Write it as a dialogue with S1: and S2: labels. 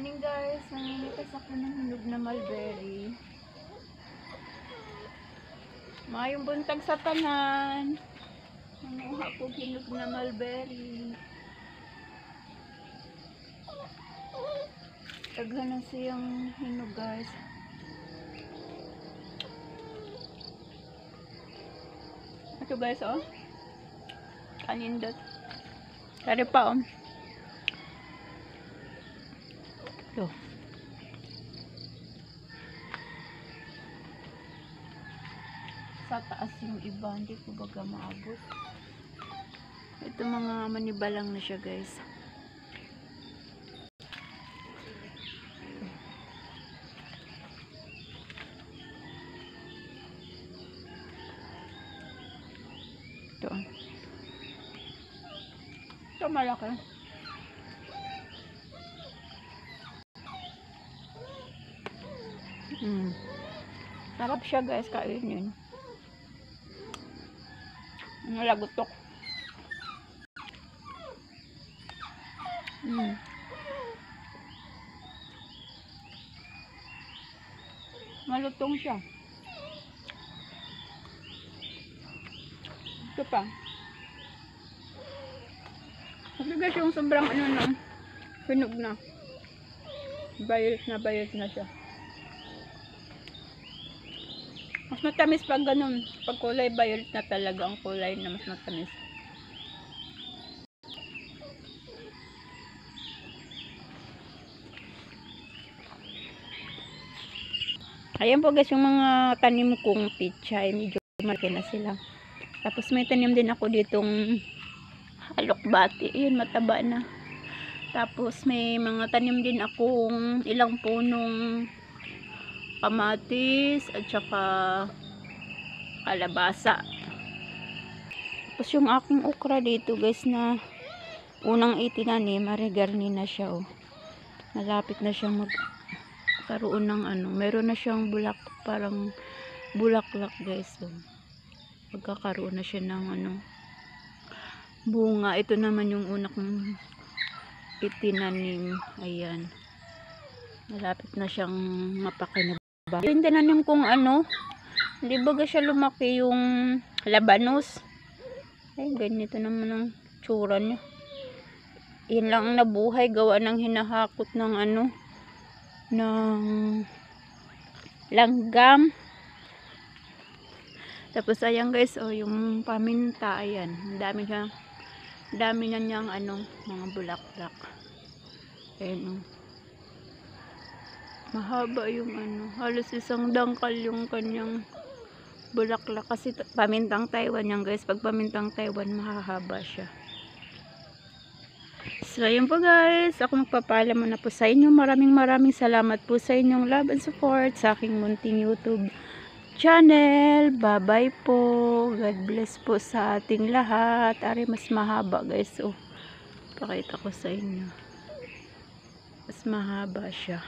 S1: Morning guys, nangingitas ako ng hinog na mulberry. Mayong buntag sa tanan. Nanguha ko hinog na mulberry. Taghan na siyang hinog guys. Ito guys oh. Kanindot. Kari pa oh. Ito. Sa taas yung iba, hindi ko baga maabot. Ito mga manibalang na siya guys. Ito. Ito malaki. Sarap siya guys, kain yun. Lagutok. Malutong siya. Ito pa. Kasi guys yung sobrang ano na, hinog na. Bayot na siya. Mas matamis pag ganun. Pag kulay violet na talaga ang kulay na mas matamis. Ayan po guys yung mga tanim kong pichay. Medyo malaki na sila. Tapos may tanim din ako ditong alokbati. Ayan mataba na. Tapos may mga tanim din akong ilang punong kamatis at saka kalabasa. Tapos yung aking okra dito guys na unang itinanim, marigarni na siya oh. Malapit na siyang magkaroon ng ano, meron na siyang bulak, parang bulaklak guys oh. Magkakaroon na siya ng ano, bunga. Ito naman yung unang itinanim. Ayan. Malapit na siyang mapakinabang. Yung tinanim kong ano, hindi baga siya lumaki yung labanos. Ay, ganito naman ang tsura niya. Yan lang ang nabuhay, gawa ng hinahakot ng ano, ng langgam. Tapos ayan guys, oh, yung paminta, ayan. Dami na niyang ano, mga bulaklak. Ayan oh. Mahaba yung ano, halos isang dangkal yung kanyang bulaklak kasi pamintang Taiwan yan guys. Pag pamintang Taiwan mahahaba siya. So ayun po guys, ako magpapaalam muna po sa inyo. Maraming salamat po sa inyong love and support sa aking munting YouTube channel. Bye bye po. God bless po sa ating lahat. Ari mas mahaba guys oh. Pakita ko sa inyo. Mas mahaba siya.